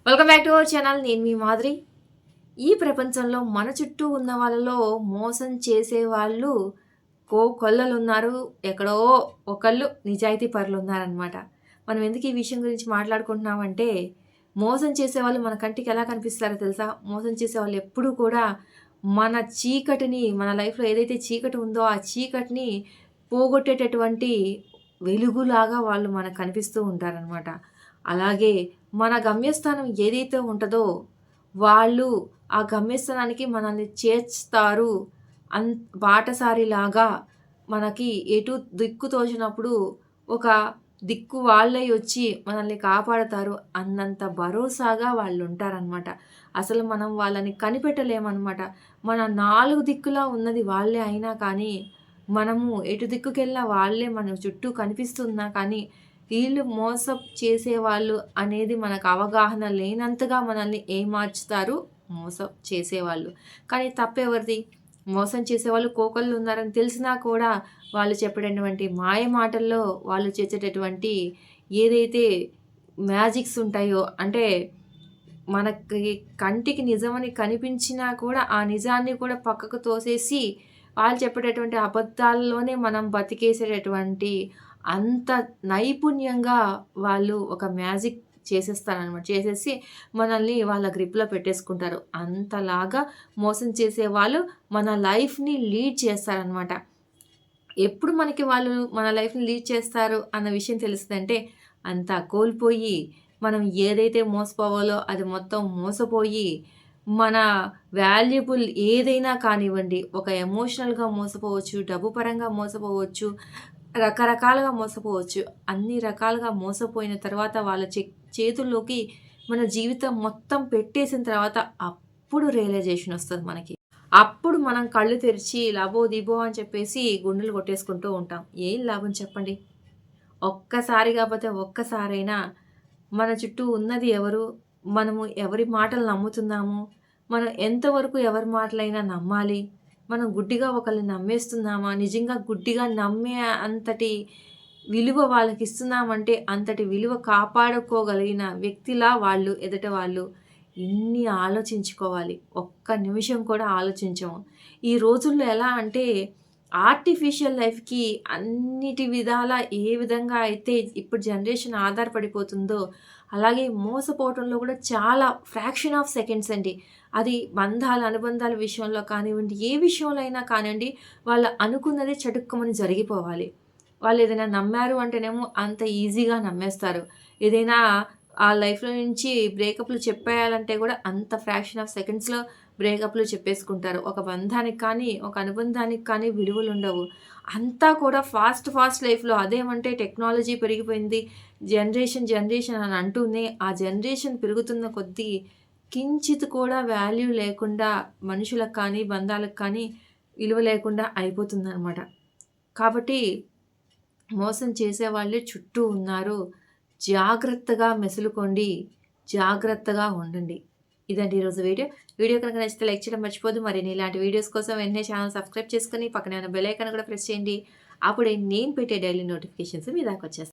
Welcome back to our channel. నేను మీ మాదిరి. ఈ ప్రపంచంలో మన చుట్టూ ఉన్న వాళ్ళలో మోసం చేసేవాళ్ళు కోకొల్లలున్నారు. ఎక్కడో ఒకళ్ళు నిజాయితీ పరులున్నారనమాట. మనం ఎందుకు ఈ విషయం గురించి మాట్లాడుకుంటున్నామంటే, మోసం చేసేవాళ్ళు మన కంటికి ఎలా కనిపిస్తారో తెలుసా? మోసం చేసేవాళ్ళు ఎప్పుడూ కూడా మన చీకటిని, మన లైఫ్‌లో ఏదైతే చీకటి ఉందో, ఆ చీకటిని పోగొట్టేటటువంటి వెలుగులాగా వాళ్ళు మనకు కనిపిస్తూ ఉంటారనమాట. అలాగే మన గమ్యస్థానం ఏదైతే ఉంటదో, వాళ్ళు ఆ గమ్యస్థానానికి మనల్ని చేర్చుతారు. అన్ బాటసారిలాగా మనకి ఎటు దిక్కు తోచనప్పుడు ఒక దిక్కు వాళ్ళై వచ్చి మనల్ని కాపాడతారు అన్నంత భరోసాగా వాళ్ళుంటారనమాట. అసలు మనం వాళ్ళని కనిపెట్టలేమనమాట. మన 4 దిక్కులా ఉన్నది వాళ్ళే అయినా కానీ, మనము ఎటు దిక్కుకెళ్ళినా వాళ్ళే మన చుట్టూ కనిపిస్తున్నా కానీ వీళ్ళు మోసం చేసేవాళ్ళు అనేది మనకు అవగాహన లేనంతగా మనల్ని ఏమార్చుతారు మోసం చేసేవాళ్ళు. కానీ తప్పెవరిది? మోసం చేసేవాళ్ళు కోకొల్లు ఉన్నారని తెలిసినా కూడా వాళ్ళు చెప్పేటటువంటి మాయ మాటల్లో వాళ్ళు చేసేటటువంటి ఏదైతే మ్యాజిక్స్ ఉంటాయో, అంటే మనకి కంటికి నిజమని కనిపించినా కూడా ఆ నిజాన్ని కూడా పక్కకు తోసేసి వాళ్ళు చెప్పేటటువంటి అబద్ధాల్లోనే మనం బతికేసేటటువంటి అంత నైపుణ్యంగా వాళ్ళు ఒక మ్యాజిక్ చేసేస్తారనమాట. చేసేసి మనల్ని వాళ్ళ గ్రిప్‌లో పెట్టేసుకుంటారు. అంతలాగా మోసం చేసేవాళ్ళు మన లైఫ్‌ని లీడ్ చేస్తారనమాట. ఎప్పుడు మనకి వాళ్ళు మన లైఫ్‌ని లీడ్ చేస్తారు అన్న విషయం తెలుస్తదంటే, అంతా కోల్పోయి, మనం ఏదైతే మోసపోవాలో అది మొత్తం మోసపోయి, మన వాల్యుబుల్ ఏదైనా కానివ్వండి, ఒక ఎమోషనల్‌గా మోసపోవచ్చు, డబ్బు పరంగా మోసపోవచ్చు, రకరకాలుగా మోసపోవచ్చు. అన్ని రకాలుగా మోసపోయిన తర్వాత వాళ్ళ చేతుల్లోకి మన జీవితం మొత్తం పెట్టేసిన తర్వాత అప్పుడు రియలైజేషన్ ఒస్తది మనకి. అప్పుడు మనం కళ్ళు తెరిచి లబోదిబో అని చెప్పేసి గుండెలు కొట్టేసుకుంటూ ఉంటాం. ఏం లాభం చెప్పండి? ఒక్కసారి కాపోతే ఒక్కసారైనా మన చుట్టూ ఉన్నది ఎవరు? మనము ఎవరి మాటలు నమ్ముతున్నాము? మనం ఎంతవరకు ఎవరి మాటలైనా నమ్మాలి? మనం గుడ్డిగా ఒకళ్ళని నమ్మేస్తున్నామా? నిజంగా గుడ్డిగా నమ్మే అంతటి విలువ వాళ్ళకిస్తున్నామంటే, అంతటి విలువ కాపాడుకోగలిగిన వ్యక్తిలా వాళ్ళు ఎదుట వాళ్ళు. ఇన్ని ఆలోచించుకోవాలి. ఒక్క నిమిషం కూడా ఆలోచించము. ఈ రోజుల్లో ఎలా అంటే ఆర్టిఫిషియల్ లైఫ్‌కి అన్నిటి విధాలా ఏ విధంగా అయితే ఇప్పుడు జనరేషన్ ఆధారపడిపోతుందో, అలాగే మోసపోవటంలో కూడా చాలా ఫ్రాక్షన్ ఆఫ్ సెకండ్స్ అండి. అది బంధాల, అనుబంధాల విషయంలో కానివ్వండి, ఏ విషయంలో అయినా కానివ్వండి, వాళ్ళు అనుకున్నది చటుక్కుమని జరిగిపోవాలి. వాళ్ళేదైనా నమ్మారు అంటేనేమో అంత ఈజీగా నమ్మేస్తారు. ఏదైనా ఆ లైఫ్‌లో నుంచి బ్రేకప్‌లు చెప్పేయాలంటే గూడా అంత ఫ్రాక్షన్ ఆఫ్ సెకండ్స్‌లో బ్రేకప్‌లు చెప్పేసుకుంటారు. ఒక బంధానికి కానీ, ఒక అనుబంధానికి కానీ విలువలుండవు. అంతా కూడా ఫాస్ట్ లైఫ్‌లో అదేమంటే టెక్నాలజీ పెరిగిపోయింది. జనరేషన్ అని అంటూనే ఆ జనరేషన్ పెరుగుతున్న కొద్దీ కించిత్ కూడా వాల్యూ లేకుండా మనుషులకు కానీ, బంధాలకు కానీ విలువ లేకుండా అయిపోతుందనమాట. కాబట్టి మోసం చేసేవాళ్ళే చుట్టూ ఉన్నారు. జాగ్రత్తగా మెసులుకోండి. జాగ్రత్తగా ఉండండి. ఇదండి ఈరోజు వీడియో. వీడియో కనుక నచ్చితే లైక్ చేయడం మర్చిపోద్దు. మరిన్ని ఇలాంటి వీడియోస్ కోసం వెంటనే ఛానెల్ సబ్స్క్రైబ్ చేసుకొని పక్కనే ఉన్న బెల్ ఐకాన్ కూడా ప్రెస్ చేయండి. అప్పుడే నేను పెట్టే డైలీ నోటిఫికేషన్స్ మీ దాకా వచ్చేస్తాయి.